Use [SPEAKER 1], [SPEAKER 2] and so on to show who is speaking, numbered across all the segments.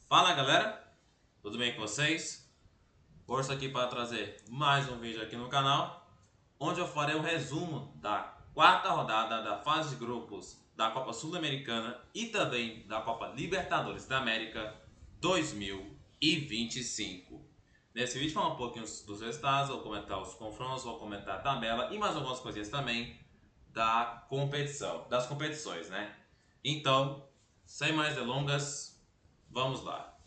[SPEAKER 1] Fala galera, tudo bem com vocês? Hoje estou aqui para trazer mais um vídeo aqui no canal, onde eu farei um resumo da quarta rodada da fase de grupos da Copa Sul-Americana e também da Copa Libertadores da América 2025. Nesse vídeo falar um pouquinho dos resultados, vou comentar os confrontos, vou comentar a tabela e mais algumas coisinhas também das competições, né? Então, sem mais delongas, vamos lá.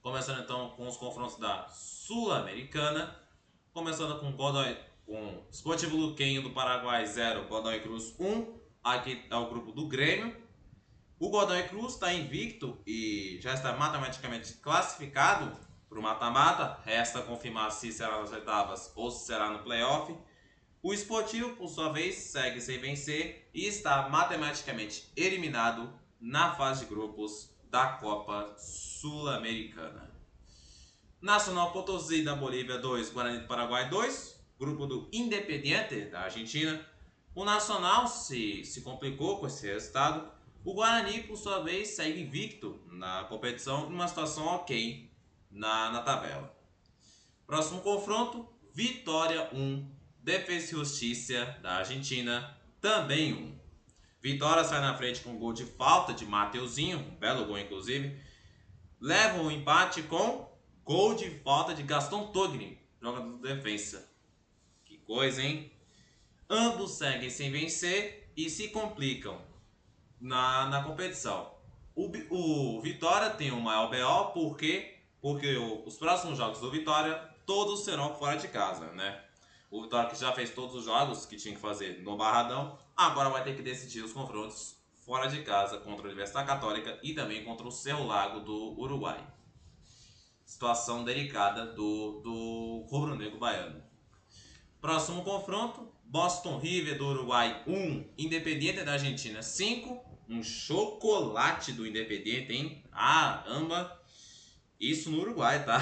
[SPEAKER 1] Começando então com os confrontos da Sul-Americana. Começando com Sportivo Luquenho do Paraguai 0, Godoy Cruz 1. Aqui é o grupo do Grêmio. O Godoy Cruz está invicto e já está matematicamente classificado para o mata-mata. Resta confirmar se será nas oitavas ou se será no playoff. O Sportivo, por sua vez, segue sem vencer e está matematicamente eliminado na fase de grupos da Copa Sul-Americana. Nacional Potosí da Bolívia 2, Guarani do Paraguai 2, grupo do Independiente da Argentina. O Nacional se complicou com esse resultado. O Guarani, por sua vez, segue invicto na competição, numa situação ok na tabela. Próximo confronto, Vitória 1, Defensa e Justiça da Argentina, também 1. Vitória sai na frente com um gol de falta de Mateuzinho, um belo gol inclusive. Leva o empate com gol de falta de Gaston Togni, jogador de defesa. Que coisa, hein? Ambos seguem sem vencer e se complicam na competição. O Vitória tem o maior BO porque os próximos jogos do Vitória todos serão fora de casa, né? O Vitória que já fez todos os jogos que tinha que fazer no Barradão, agora vai ter que decidir os confrontos fora de casa contra a Universidade Católica e também contra o Cerro Largo do Uruguai. Situação delicada do rubro-negro baiano. Próximo confronto, Boston River do Uruguai 1, Independiente da Argentina 5. Um chocolate do Independiente, hein? Caramba! Isso no Uruguai, tá?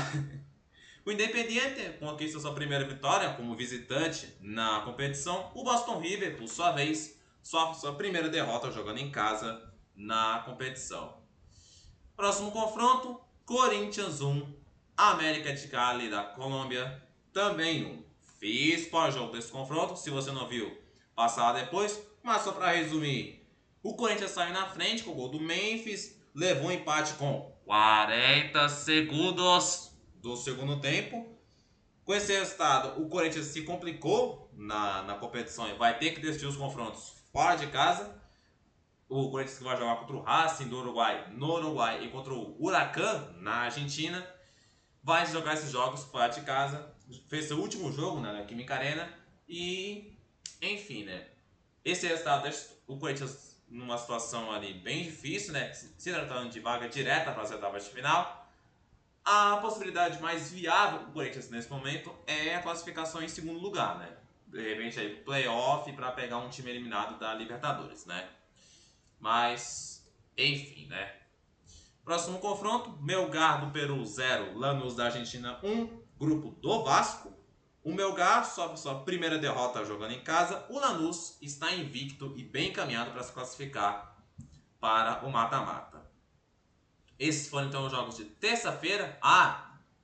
[SPEAKER 1] O Independiente conquista sua primeira vitória como visitante na competição. O Boston River, por sua vez, sofre sua primeira derrota jogando em casa na competição. Próximo confronto, Corinthians 1, América de Cali da Colômbia também 1. Fiz pós-jogo desse confronto, se você não viu, passa lá depois. Mas só para resumir, o Corinthians saiu na frente com o gol do Memphis, levou um empate com 40 segundos do segundo tempo. Com esse resultado, o Corinthians se complicou na competição e vai ter que decidir os confrontos fora de casa. O Corinthians que vai jogar contra o Racing do Uruguai no Uruguai e contra o Huracan na Argentina. Vai jogar esses jogos fora de casa. Fez seu último jogo, né, na Química Arena. E, enfim, né? Esse resultado deixa o Corinthians numa situação ali bem difícil, né? Se tratando de vaga direta para as oitavas de final. A possibilidade mais viável do Corinthians nesse momento é a classificação em segundo lugar, né? De repente aí playoff para pegar um time eliminado da Libertadores, né? Mas, enfim, né? Próximo confronto, Melgar do Peru 0, Lanús da Argentina 1, grupo do Vasco. O Melgar sofre sua primeira derrota jogando em casa. O Lanús está invicto e bem encaminhado para se classificar para o mata-mata. Esses foram então os jogos de terça-feira.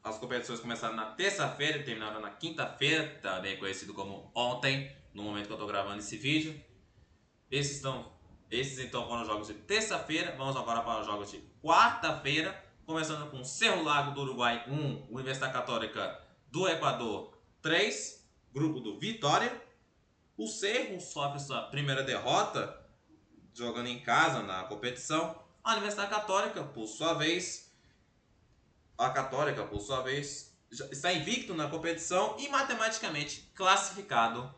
[SPEAKER 1] As competições começaram na terça-feira e terminaram na quinta-feira, também conhecido como ontem, no momento que eu estou gravando esse vídeo. Esses então foram os jogos de terça-feira. Vamos agora para os jogos de quarta-feira. Começando com Cerro Largo do Uruguai 1, Universidade Católica do Equador 3, grupo do Vitória. O Cerro sofre sua primeira derrota jogando em casa na competição. A Universidade Católica, por sua vez, está invicto na competição e matematicamente classificado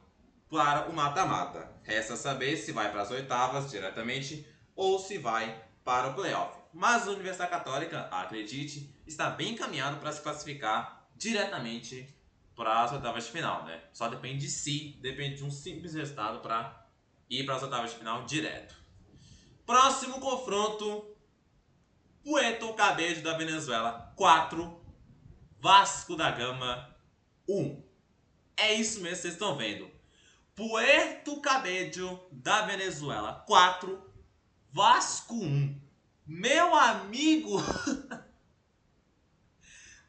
[SPEAKER 1] para o mata-mata. Resta saber se vai para as oitavas diretamente ou se vai para o playoff. Mas a Universidade Católica, acredite, está bem encaminhado para se classificar diretamente para as oitavas de final, né? Só depende de si, depende de um simples resultado para ir para as oitavas de final direto. Próximo confronto, Puerto Cabello da Venezuela 4, Vasco da Gama 1. É isso mesmo que vocês estão vendo. Puerto Cabello da Venezuela 4, Vasco 1. Meu amigo,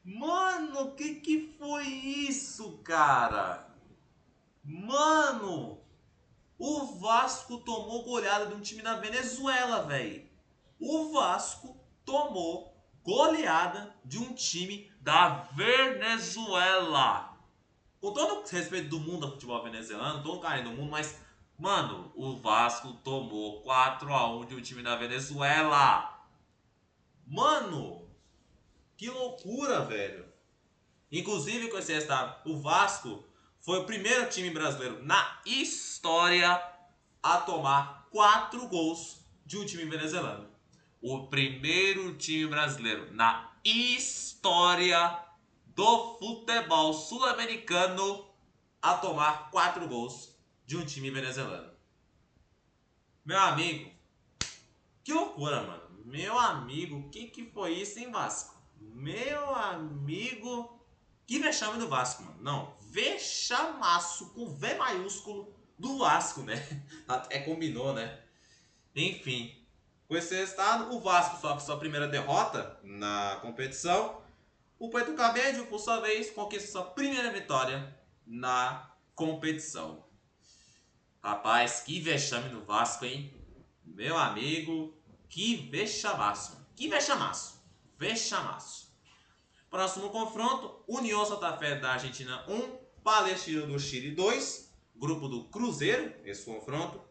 [SPEAKER 1] Mano, que foi isso, cara? Mano, o Vasco tomou goleada de um time da Venezuela, velho. O Vasco tomou goleada de um time da Venezuela. Com todo o respeito do mundo ao futebol venezuelano, todo o carinho do mundo, mas, mano, o Vasco tomou 4-1 de um time da Venezuela. Mano, que loucura, velho. Inclusive, com esse resultado, o Vasco foi o primeiro time brasileiro na história a tomar 4 gols de um time venezuelano. O primeiro time brasileiro na história do futebol sul-americano a tomar 4 gols de um time venezuelano. Meu amigo, que loucura, mano. Meu amigo, que foi isso, hein, Vasco? Meu amigo, que vexame do Vasco, mano. Não, vexamaço com V maiúsculo do Vasco, né? Até combinou, né? Enfim, com esse resultado, o Vasco sofre sua primeira derrota na competição. O Porto Cabedelo, por sua vez, conquista sua primeira vitória na competição. Rapaz, que vexame no Vasco, hein? Meu amigo, que vexamaço. Que vexamaço. Vexamaço. Próximo confronto, União Santa Fé da Argentina 1, Palestino do Chile 2, grupo do Cruzeiro, esse confronto.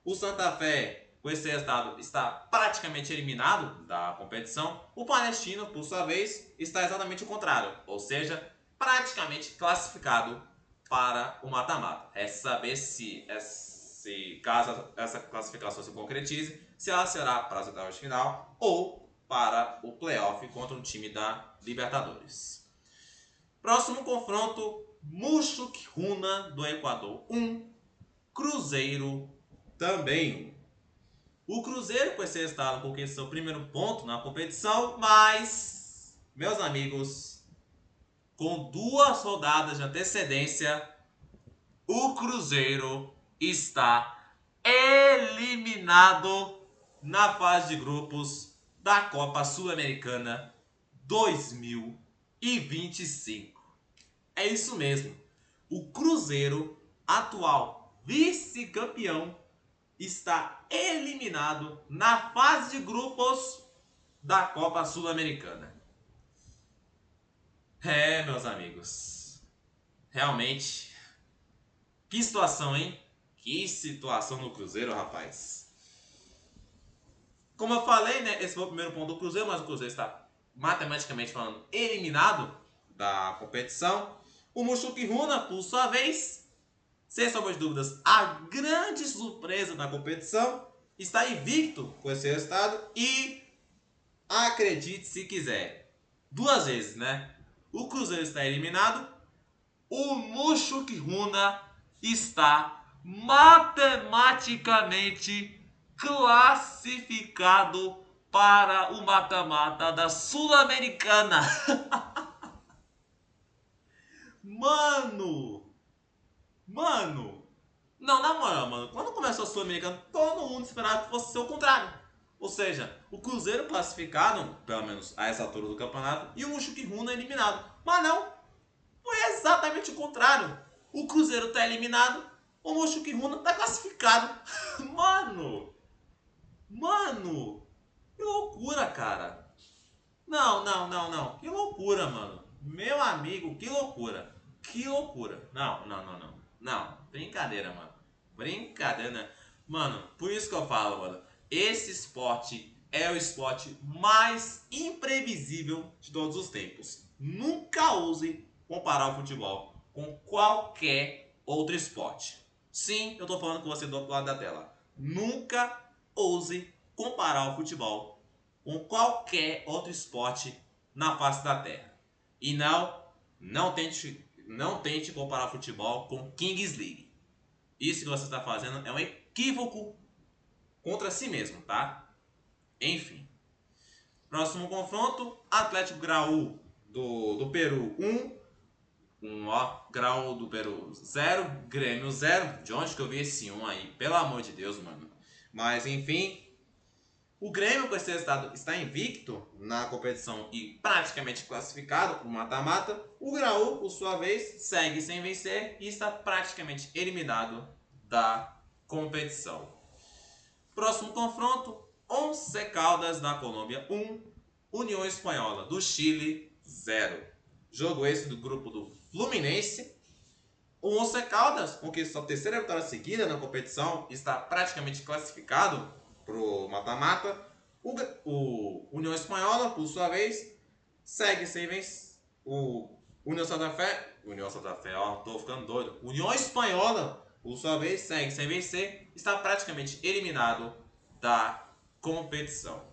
[SPEAKER 1] O Santa Fé, com esse resultado, está praticamente eliminado da competição. O Palestino, por sua vez, está exatamente o contrário, ou seja, praticamente classificado para o mata-mata. É saber se caso essa classificação se concretize, se ela será para as oitavas de final ou para o playoff contra um time da Libertadores. Próximo confronto, Mushuk Runa do Equador 1, Cruzeiro também 1. O Cruzeiro com esse resultado conquista seu primeiro ponto na competição, mas, meus amigos, com 2 rodadas de antecedência, o Cruzeiro está eliminado na fase de grupos da Copa Sul-Americana 2025. É isso mesmo. O Cruzeiro, atual vice-campeão, está eliminado na fase de grupos da Copa Sul-Americana. É, meus amigos. Realmente, que situação, hein? Que situação no Cruzeiro, rapaz. Como eu falei, né? Esse foi o primeiro ponto do Cruzeiro, mas o Cruzeiro está, matematicamente falando, eliminado da competição. O Mushuk Runa, por sua vez, sem sombra de dúvidas, a grande surpresa da competição, está invicto com esse resultado e, acredite se quiser, 2 vezes, né? O Cruzeiro está eliminado, o Mushuk Runa está matematicamente classificado para o mata-mata da Sul-Americana. Mano! Não, na moral, mano. Quando começou a Sul-Americana, todo mundo esperava que fosse ser o contrário. Ou seja, o Cruzeiro classificado, pelo menos a essa altura do campeonato, e o Mushuk Runa eliminado. Mas não, foi exatamente o contrário. O Cruzeiro tá eliminado, o Mushuk Runa tá classificado. Mano, que loucura, cara. Não. Que loucura, mano. Meu amigo, que loucura. Que loucura. Não, brincadeira, mano. Brincadeira, né? Mano, por isso que eu falo, mano. Esse esporte é o esporte mais imprevisível de todos os tempos. Nunca ouse comparar o futebol com qualquer outro esporte. Sim, eu tô falando com você do outro lado da tela. Nunca ouse comparar o futebol com qualquer outro esporte na face da Terra. E não tente comparar futebol com Kings League. Isso que você está fazendo é um equívoco contra si mesmo, tá? Enfim. Próximo confronto, Atlético Graú do Peru 1, Graú do Peru 0, Grêmio 0. De onde que eu vi esse 1 aí? Pelo amor de Deus, mano. Mas enfim, O Grêmio, com esse resultado, está invicto na competição e praticamente classificado para o mata-mata. O Graú, por sua vez, segue sem vencer e está praticamente eliminado da competição. Próximo confronto, Once Caldas da Colômbia 1, União Espanhola do Chile 0. Jogo esse do grupo do Fluminense. O Once Caldas conquistou a terceira vitória seguida na competição, está praticamente classificado para o mata-mata. O União Espanhola, por sua vez, segue sem vencer. O União Santa Fé, ó, tô ficando doido. União Espanhola, por sua vez, segue sem vencer, está praticamente eliminado da competição.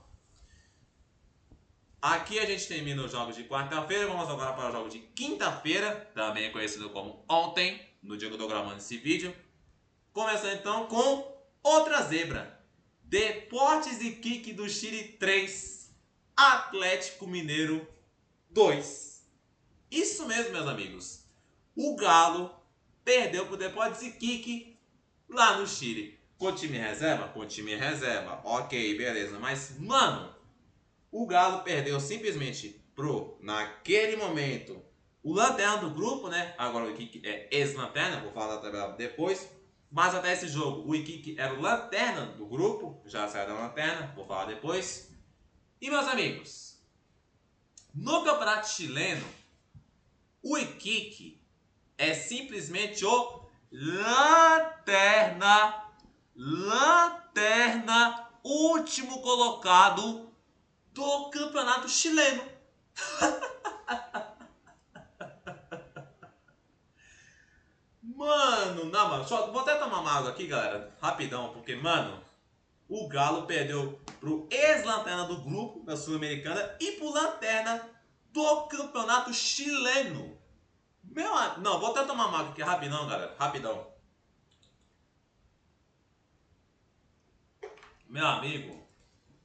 [SPEAKER 1] Aqui a gente termina os jogos de quarta-feira, vamos agora para o jogo de quinta-feira, também conhecido como ontem, no dia que eu estou gravando esse vídeo. Começando então com outra zebra. Deportes Iquique do Chile 3, Atlético Mineiro 2. Isso mesmo, meus amigos. O Galo perdeu para o Deportes Iquique lá no Chile. Com time reserva? Com time reserva. Ok, beleza. Mas, mano, o Galo perdeu simplesmente naquele momento, o lanterna do grupo, né? Agora o Iquique é ex-lanterna, vou falar da tabela depois. Mas até esse jogo, o Iquique era o lanterna do grupo, já saiu da lanterna, vou falar depois. E, meus amigos, no campeonato chileno, o Iquique é simplesmente o lanterna, último colocado do campeonato chileno. Mano, não, mano, só vou até tomar uma água aqui, galera, rapidão, porque, mano, o Galo perdeu pro ex-lanterna do grupo da Sul-Americana e pro lanterna do campeonato chileno. Não, vou até tomar uma água aqui, rapidão, galera, rapidão. Meu amigo,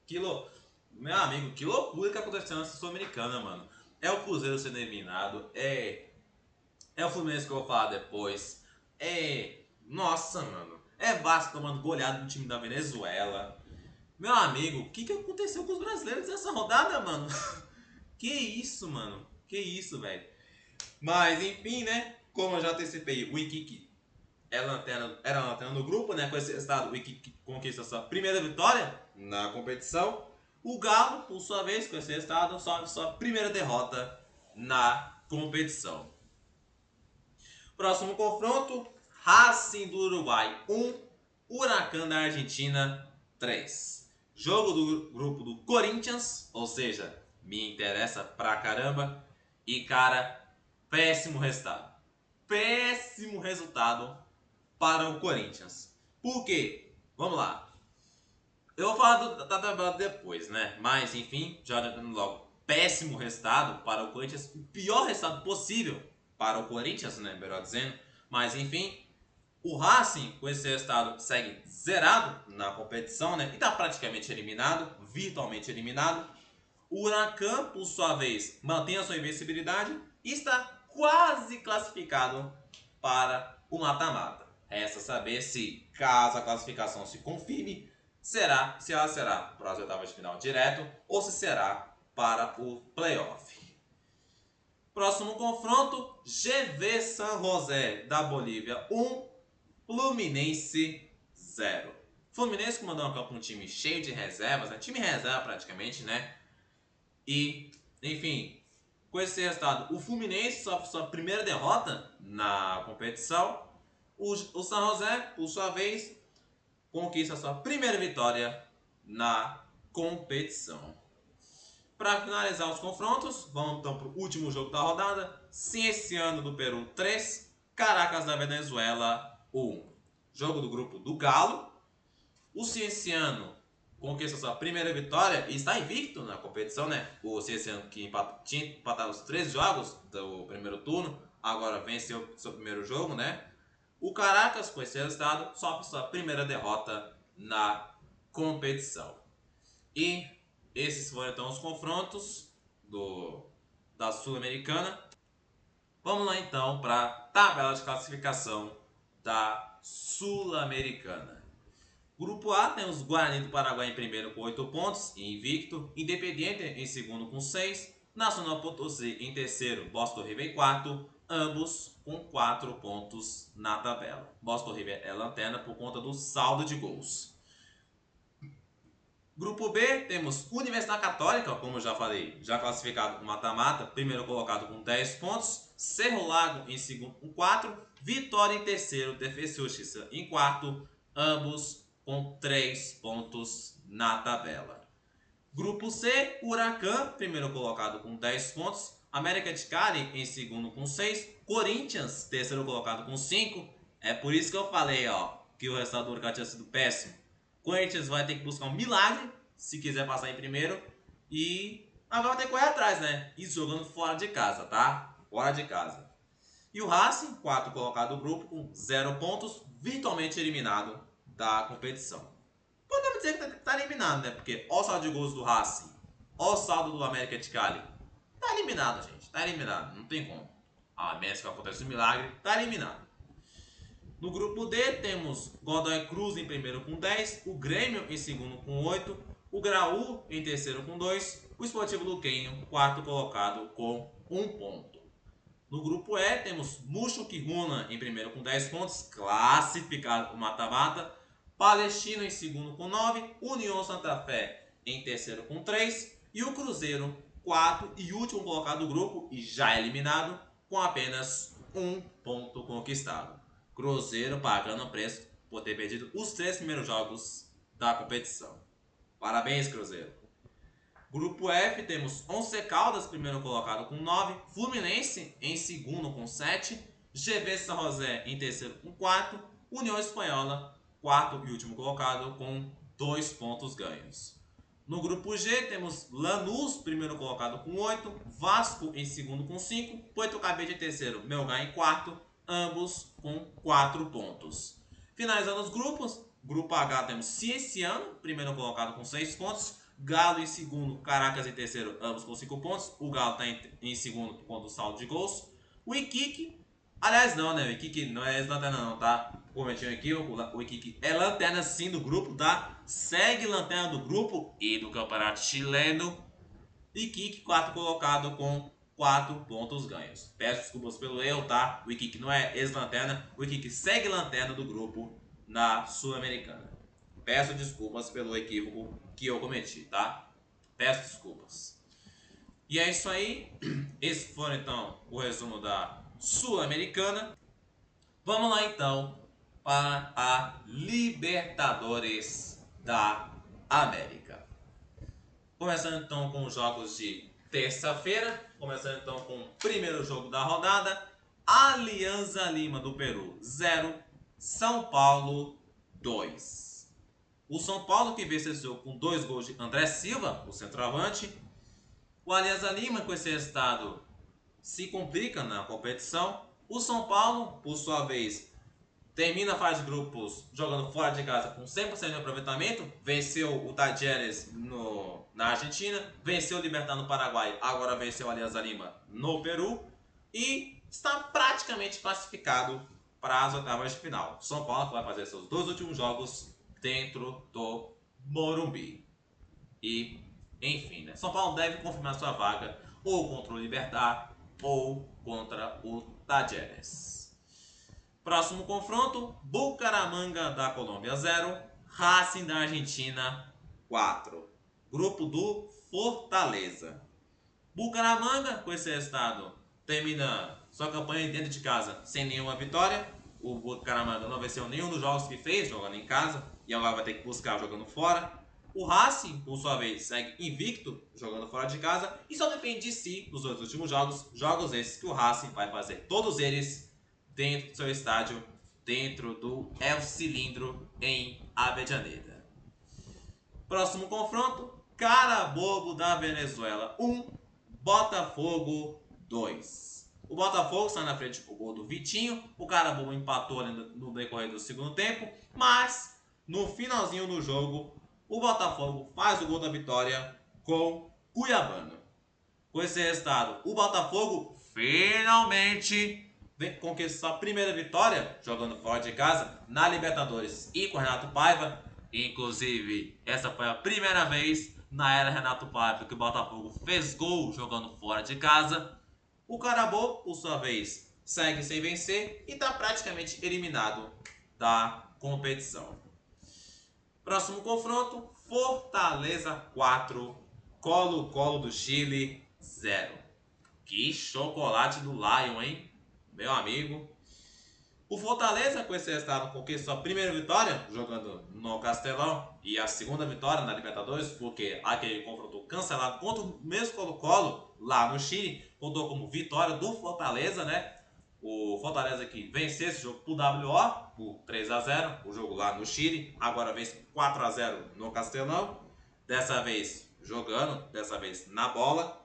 [SPEAKER 1] que loucura que aconteceu nessa Sul-Americana, mano. É o Cruzeiro sendo eliminado, é o Fluminense que eu vou falar depois. Nossa, mano. É Vasco tomando goleado do time da Venezuela. Meu amigo, o que aconteceu com os brasileiros nessa rodada, mano? Que isso, mano? Que isso, velho? Mas, enfim, né? Como eu já antecipei, o Iquique era a lanterna do grupo, né? Com esse resultado, o Iquique conquista sua primeira vitória na competição. O Galo, por sua vez, com esse resultado, sofre sua primeira derrota na competição. Próximo confronto, Racing do Uruguai 1, Huracán da Argentina 3. Jogo do grupo do Corinthians, ou seja, me interessa pra caramba. E, cara, péssimo resultado. Péssimo resultado para o Corinthians. Por quê? Vamos lá. Eu vou falar da tabela depois, né? Mas, enfim, já dando logo. Péssimo resultado para o Corinthians. O pior resultado possível para o Corinthians, né? Melhor dizendo. Mas, enfim, o Racing, com esse resultado, segue zerado na competição, né? E está praticamente eliminado, virtualmente eliminado. O Huracan, por sua vez, mantém a sua invencibilidade e está quase classificado para o mata-mata. Resta saber se, caso a classificação se confirme, se ela será para as oitavas de final direto ou se será para o playoff. Próximo confronto, GV San José da Bolívia 1, Fluminense 0. Fluminense que mandou a campo um time cheio de reservas, né? Time reserva praticamente, né? E, enfim, com esse resultado, o Fluminense sofre sua primeira derrota na competição. O San José, por sua vez, conquista sua primeira vitória na competição. Para finalizar os confrontos, vamos então para o último jogo da rodada. Cienciano do Peru 3, Caracas da Venezuela 1. Jogo do grupo do Galo. O Cienciano conquista sua primeira vitória e está invicto na competição, né? O Cienciano que tinha empatado os 13 jogos do primeiro turno, agora venceu seu primeiro jogo, né? O Caracas, com esse resultado, sofre sua primeira derrota na competição. E esses foram então os confrontos da Sul-Americana. Vamos lá então para a tabela de classificação da Sul-Americana. Grupo A tem os Guarani do Paraguai em primeiro com 8 pontos e invicto, Independiente em segundo com 6, Nacional Potosí em terceiro, Boston River em quarto, ambos com 4 pontos na tabela. Boston River é lanterna por conta do saldo de gols. Grupo B, temos Universidade Católica, como eu já falei, já classificado com mata-mata, primeiro colocado com 10 pontos, Cerro Largo em segundo com 4, Vitória em terceiro, Defesa e Justiça em quarto, ambos com 3 pontos na tabela. Grupo C, Huracan, primeiro colocado com 10 pontos, América de Cali em segundo com 6, Corinthians, terceiro colocado com 5. É por isso que eu falei, que o resultado do Huracan tinha sido péssimo. Corinthians vai ter que buscar um milagre se quiser passar em primeiro e agora vai ter que correr atrás, né? Isso jogando fora de casa, tá? Fora de casa. E o Racing, quarto colocado do grupo, com 0 pontos, virtualmente eliminado da competição. Podemos dizer que tá eliminado, né? Porque ó o saldo de gols do Racing, ó o saldo do América de Cali. Tá eliminado, gente. Tá eliminado. Não tem como. A menos que aconteça um milagre, tá eliminado. No grupo D temos Godoy Cruz em primeiro com 10, o Grêmio em segundo com 8, o Graú em terceiro com 2, o Sportivo Luquenho, quarto colocado com 1 ponto. No grupo E temos Mushu Kiruna em primeiro com 10 pontos, classificado com mata-mata, Palestino em segundo com 9, União Santa Fé em terceiro com 3 e o Cruzeiro, quarto e último colocado do grupo e já eliminado, com apenas 1 ponto conquistado. Cruzeiro pagando preço por ter perdido os 3 primeiros jogos da competição. Parabéns, Cruzeiro. Grupo F temos Once Caldas, primeiro colocado com 9, Fluminense em segundo com 7, GV São José em terceiro com 4, União Espanhola, quarto e último colocado com 2 pontos ganhos. No grupo G temos Lanús, primeiro colocado com 8, Vasco em segundo com 5, Porto Cabide em terceiro, Melgar em quarto, ambos com 4 pontos. Finalizando os grupos, grupo H temos Cienciano, primeiro colocado com 6 pontos, Galo em segundo, Caracas em terceiro, ambos com 5 pontos, o Galo está em segundo por conta do saldo de gols, o Iquique, aliás não, né, o Iquique não é lanterna não, tá? Cometi um equívoco, o Iquique é lanterna sim do grupo, tá? Segue lanterna do grupo e do campeonato chileno, Iquique, quarto colocado com 4 pontos ganhos. Peço desculpas pelo erro, tá? O Iquique não é ex-lanterna, o Iquique segue lanterna do grupo na Sul-Americana. Peço desculpas pelo equívoco que eu cometi, tá? Peço desculpas. E é isso aí. Esse foi então o resumo da Sul-Americana. Vamos lá então para a Libertadores da América. Começando então com os jogos de terça-feira. Começando então com o primeiro jogo da rodada. Alianza Lima do Peru 0, São Paulo 2. O São Paulo que venceu esse jogo com 2 gols de André Silva, o centroavante. O Alianza Lima com esse resultado se complica na competição. O São Paulo, por sua vez, termina a fase de grupos jogando fora de casa com 100% de aproveitamento. Venceu o Talleres na Argentina, venceu o Libertad no Paraguai, agora venceu o Alianza Lima no Peru e está praticamente classificado para as oitavas de final. São Paulo vai fazer seus 2 últimos jogos dentro do Morumbi. E, enfim, né? São Paulo deve confirmar sua vaga ou contra o Libertad ou contra o Talleres. Próximo confronto, Bucaramanga da Colômbia 0, Racing da Argentina 4. Grupo do Fortaleza. Bucaramanga, com esse resultado, termina sua campanha dentro de casa sem nenhuma vitória. O Bucaramanga não venceu nenhum dos jogos que fez, jogando em casa, e agora vai ter que buscar jogando fora. O Racing, por sua vez, segue invicto, jogando fora de casa, e só depende de si nos 2 últimos jogos esses que o Racing vai fazer todos eles dentro do seu estádio, dentro do El Cilindro em Avejaneda. Próximo confronto, Carabobo da Venezuela 1, Botafogo 2. O Botafogo está na frente com o gol do Vitinho, o Carabobo empatou no decorrer do segundo tempo, mas no finalzinho do jogo, o Botafogo faz o gol da vitória com Cuiabano. Com esse resultado, o Botafogo finalmente conquistou a primeira vitória jogando fora de casa na Libertadores e com Renato Paiva. Inclusive, essa foi a primeira vez na era Renato Paiva que o Botafogo fez gol jogando fora de casa. O Carabô, por sua vez, segue sem vencer e está praticamente eliminado da competição. Próximo confronto, Fortaleza 4, Colo-Colo do Chile 0. Que chocolate do Lion, hein? Meu amigo. O Fortaleza, com esse resultado, conquistou a primeira vitória jogando no Castelão e a segunda vitória na Libertadores, porque aquele confronto cancelado contra o mesmo Colo-Colo lá no Chile contou como vitória do Fortaleza, né? O Fortaleza que venceu esse jogo por WO, por 3-0, o jogo lá no Chile, agora vence 4-0 no Castelão, dessa vez jogando, dessa vez na bola.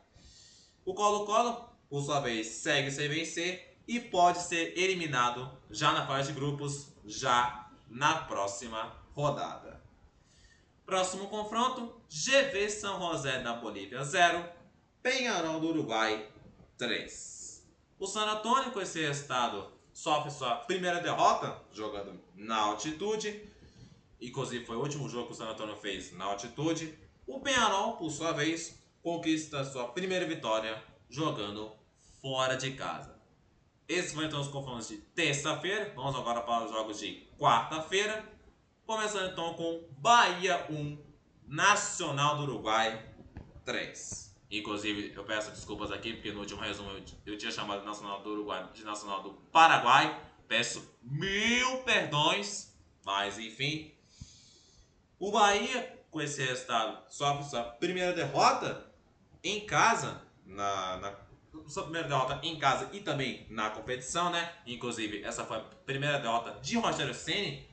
[SPEAKER 1] O Colo-Colo, por sua vez, segue sem vencer e pode ser eliminado já na fase de grupos, já na próxima rodada. Próximo confronto, GV São José da Bolívia 0, Peñarol do Uruguai 3. O San Antonio, com esse resultado, sofre sua primeira derrota jogando na altitude. Inclusive foi o último jogo que o San Antonio fez na altitude. O Peñarol, por sua vez, conquista sua primeira vitória jogando fora de casa. Esses foram então os confrontos de terça-feira. Vamos agora para os jogos de quarta-feira. Começando então com Bahia 1, Nacional do Uruguai 3. Inclusive, eu peço desculpas aqui, porque no último resumo eu tinha chamado Nacional do Uruguai de Nacional do Paraguai. Peço 1000 perdões, mas enfim. O Bahia, com esse resultado, sofre sua primeira derrota em casa, sua primeira derrota em casa e também na competição, né? Inclusive, essa foi a primeira derrota de Rogério Ceni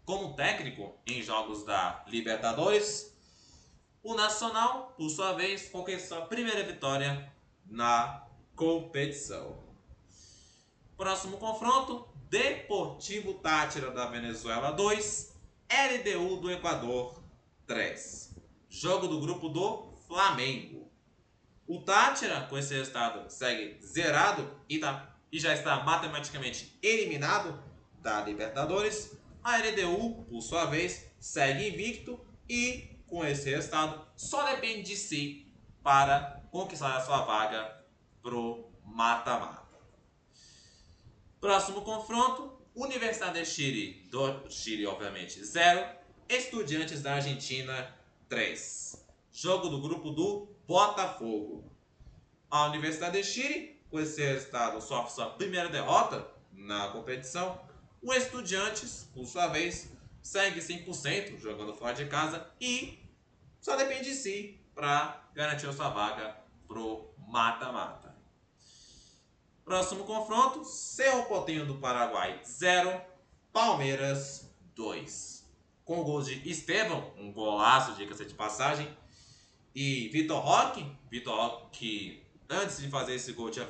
[SPEAKER 1] como técnico em jogos da Libertadores. O Nacional, por sua vez, conquistou a primeira vitória na competição. Próximo confronto, Deportivo Táchira da Venezuela 2, LDU do Equador 3. Jogo do grupo do Flamengo. O Táchira, com esse resultado, segue zerado e já está matematicamente eliminado da Libertadores. A LDU, por sua vez, segue invicto e, com esse resultado, só depende de si para conquistar a sua vaga pro mata-mata. Próximo confronto, Universidade de Chile, do Chile, obviamente, 0. Estudiantes da Argentina, 3. Jogo do grupo do Botafogo. A Universidade de Chile, com esse resultado, sofre sua primeira derrota na competição. O Estudiantes, por sua vez, segue 100% jogando fora de casa e só depende de si para garantir a sua vaga pro mata-mata. Próximo confronto, Cerro Porteño do Paraguai 0, Palmeiras 2. Com o gol de Estevão, um golaço, diga-se de passagem, e Vitor Roque que antes de fazer esse gol tinha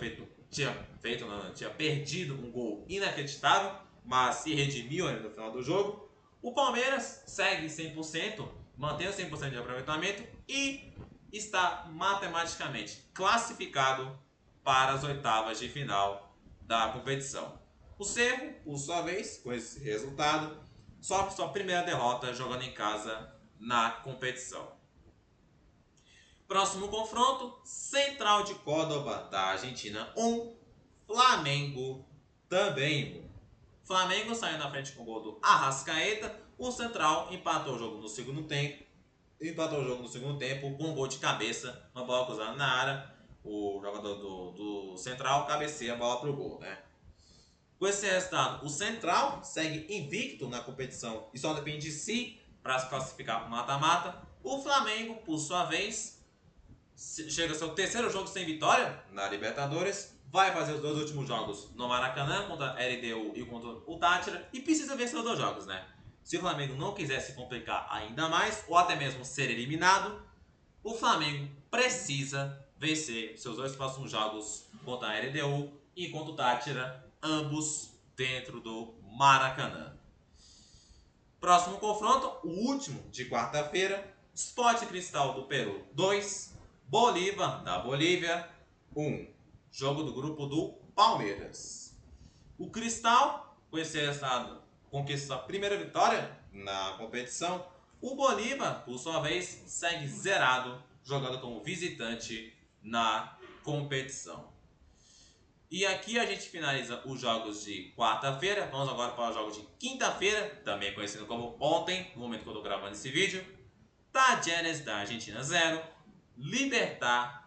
[SPEAKER 1] perdido um gol inacreditável, mas se redimiu no final do jogo. O Palmeiras segue 100%, mantém o 100% de aproveitamento e está matematicamente classificado para as oitavas de final da competição. O Cerro, por sua vez, com esse resultado, sofre sua primeira derrota jogando em casa na competição. Próximo confronto, Central de Córdoba da Argentina 1, Flamengo também 1. Flamengo saiu na frente com o gol do Arrascaeta. O Central empatou o jogo no segundo tempo. Com um gol de cabeça, uma bola cruzada na área. O jogador do Central cabeceia a bola pro gol, né? Com esse resultado, o Central segue invicto na competição e só depende de si para se classificar para o mata-mata. O Flamengo, por sua vez, chega ao seu terceiro jogo sem vitória na Libertadores. Vai fazer os dois últimos jogos no Maracanã contra a LDU e contra o Táchira e precisa vencer os dois jogos, né? Se o Flamengo não quiser se complicar ainda mais ou até mesmo ser eliminado, o Flamengo precisa vencer seus dois próximos jogos contra a LDU e contra o Táchira, ambos dentro do Maracanã. Próximo confronto, o último de quarta-feira, Sport Cristal do Peru 2, Bolívar da Bolívia 1. Jogo do grupo do Palmeiras. O Cristal, com esse resultado, conquista a primeira vitória na competição. O Bolívar, por sua vez, segue zerado, jogando como visitante na competição. E aqui a gente finaliza os jogos de quarta-feira. Vamos agora para os jogos de quinta-feira, também conhecido como ontem, no momento que eu estou gravando esse vídeo. Talleres da Argentina 0, Libertad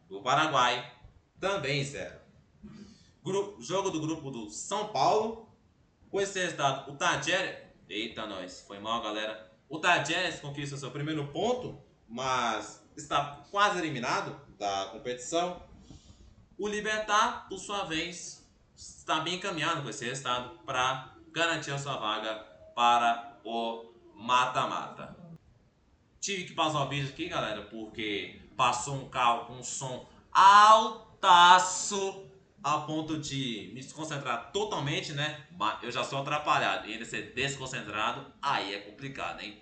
[SPEAKER 1] do Paraguai também 0. Jogo do grupo do São Paulo. Com esse resultado, o Talleres... Eita, nós, foi mal, galera. O Talleres conquista seu primeiro ponto, mas está quase eliminado da competição. O Libertad, por sua vez, está bem encaminhado com esse resultado para garantir a sua vaga para o mata-mata. Tive que pausar o vídeo aqui, galera, porque passou um carro com um som altaço a ponto de me desconcentrar totalmente, né? Mas eu já sou atrapalhado e ainda ser desconcentrado, aí é complicado, hein?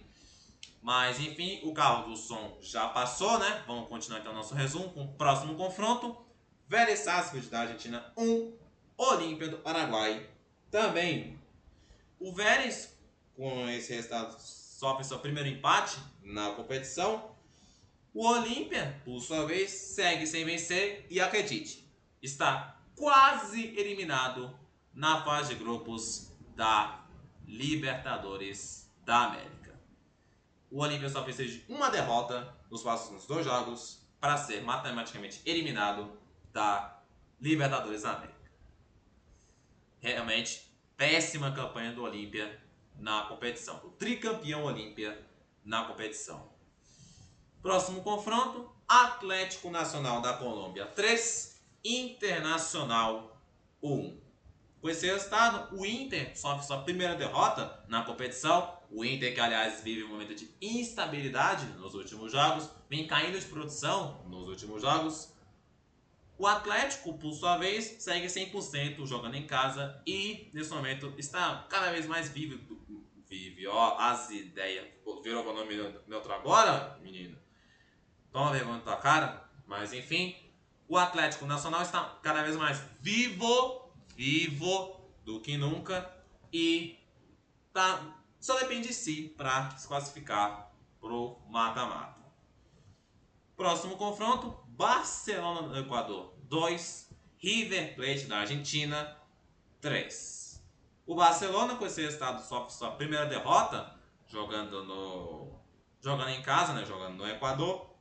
[SPEAKER 1] Mas enfim, o carro do som já passou, né? Vamos continuar então nosso resumo com o próximo confronto. Vélez Sarsfield da Argentina 1, Olímpia do Paraguai também. O Vélez, com esse resultado, sofre seu primeiro empate na competição. O Olímpia, por sua vez, segue sem vencer e, acredite, está quase eliminado na fase de grupos da Libertadores da América. O Olímpia só precisa de uma derrota nos próximos 2 jogos para ser matematicamente eliminado da Libertadores da América. Realmente, péssima campanha do Olímpia na competição. O tricampeão Olímpia na competição. Próximo confronto, Atlético Nacional da Colômbia 3, Internacional 1. Com esse resultado, o Inter sofre sua primeira derrota na competição. O Inter, que aliás vive um momento de instabilidade nos últimos jogos, vem caindo de produção nos últimos jogos. O Atlético, por sua vez, segue 100% jogando em casa e, nesse momento, está cada vez mais vívido. Vive, ó, as ideias. Virou o nome neutro agora, menino? Toma vergonha na tua cara. Mas, enfim, o Atlético Nacional está cada vez mais vivo do que nunca e só depende de si para se classificar pro mata-mata. Próximo confronto, Barcelona do Equador 2, River Plate da Argentina 3. O Barcelona, com esse resultado, sofre sua primeira derrota jogando em casa, né, jogando no Equador.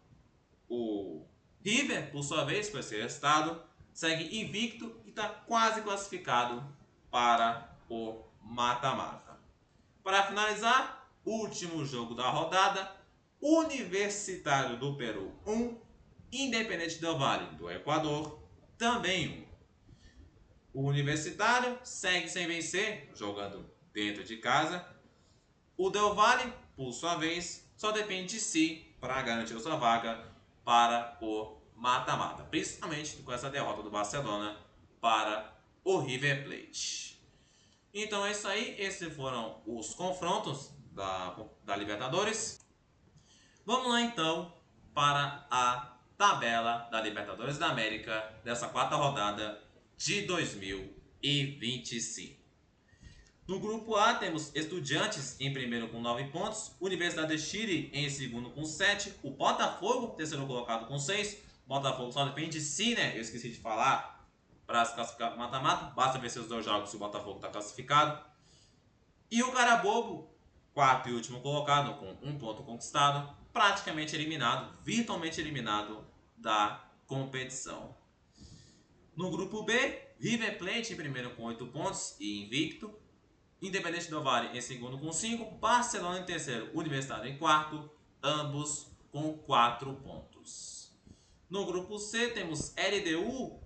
[SPEAKER 1] O River, por sua vez, com esse resultado, segue invicto e está quase classificado para o mata-mata. Para finalizar, último jogo da rodada, Universitário do Peru 1, Independente del Valle do Equador também 1. O Universitário segue sem vencer, jogando dentro de casa. O Del Valle, por sua vez, só depende de si para garantir sua vaga para o mata-mata, principalmente com essa derrota do Barcelona para o River Plate. Então é isso aí, esses foram os confrontos da Libertadores. Vamos lá então para a tabela da Libertadores da América dessa 4ª rodada de 2025. No grupo A temos Estudiantes em primeiro com 9 pontos, Universidade de Chile em segundo com 7, o Botafogo terceiro colocado com 6, Botafogo só depende de si, né? Eu esqueci de falar, para se classificar para mata-mata, basta vencer os 2 jogos se o Botafogo está classificado. E o Carabobo, quarto e último colocado com 1 ponto conquistado, praticamente eliminado, virtualmente eliminado da competição. No grupo B, River Plate em primeiro com 8 pontos e invicto, Independente del Valle em segundo com 5, Barcelona em terceiro, Universitário em quarto, ambos com 4 pontos. No grupo C temos LDU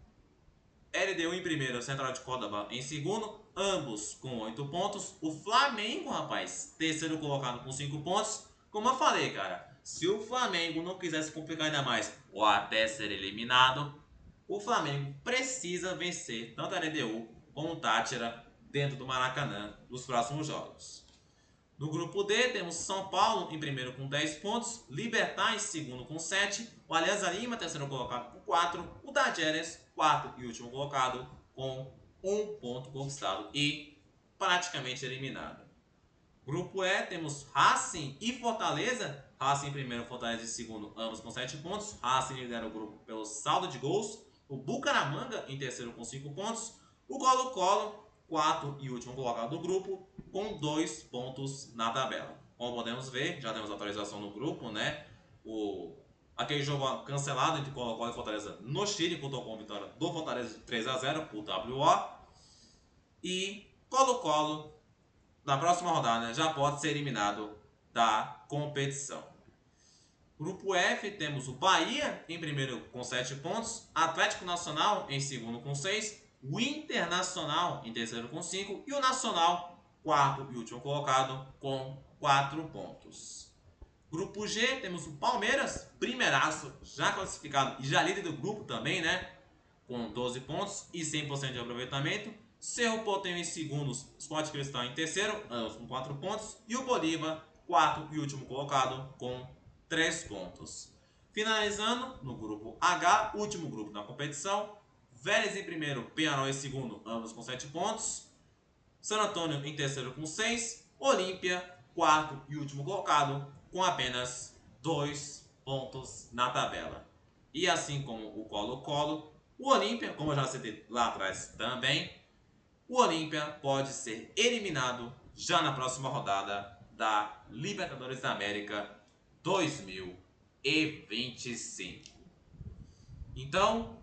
[SPEAKER 1] em primeiro, Central de Córdoba em segundo, ambos com 8 pontos. O Flamengo, rapaz, terceiro colocado com 5 pontos. Como eu falei, cara, se o Flamengo não quiser se complicar ainda mais ou até ser eliminado, o Flamengo precisa vencer tanto a LDU como o Táchira dentro do Maracanã nos próximos jogos. No grupo D temos São Paulo em primeiro com 10 pontos, Libertad em segundo com 7, o Alianza Lima terceiro colocado com 4, o Talleres quarto e último colocado com 1 ponto conquistado e praticamente eliminado. Grupo E, temos Racing e Fortaleza. Racing em primeiro, Fortaleza em segundo, ambos com 7 pontos. Racing lidera o grupo pelo saldo de gols. O Bucaramanga em terceiro com 5 pontos. O Colo-Colo, quarto e último colocado do grupo, com 2 pontos na tabela. Como podemos ver, já temos atualização no grupo, né? Aquele jogo cancelado entre Colo-Colo e Fortaleza no Chile, contou com a vitória do Fortaleza de 3-0 por WO. E Colo-Colo, na próxima rodada, já pode ser eliminado da competição. Grupo F, temos o Bahia em primeiro com 7 pontos, Atlético Nacional em segundo com 6, o Internacional em terceiro com 5 e o Nacional, quarto e último colocado, com 4 pontos. Grupo G, temos o Palmeiras, primeiraço, já classificado e já líder do grupo também, né? Com 12 pontos e 100% de aproveitamento. Cerro Porteño em segundo, Sport Cristal em terceiro, ambos com 4 pontos. E o Bolívar, quarto e último colocado, com 3 pontos. Finalizando no grupo H, último grupo da competição. Vélez em primeiro, Peñarol em segundo, ambos com 7 pontos. San Antônio em terceiro com 6. Olímpia, quarto e último colocado, com apenas 2 pontos na tabela. E assim como o Colo-Colo, o Olímpia, como eu já citei lá atrás também, o Olímpia pode ser eliminado já na próxima rodada da Libertadores da América 2025. Então,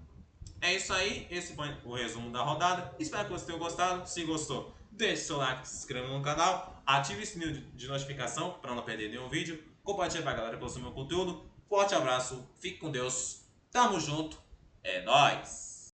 [SPEAKER 1] é isso aí. Esse foi o resumo da rodada. Espero que vocês tenham gostado. Se gostou, deixe seu like, se inscreva no canal, ative o sininho de notificação para não perder nenhum vídeo. Compartilhe para a galera que consome o meu conteúdo. Forte abraço, fique com Deus. Tamo junto. É nóis!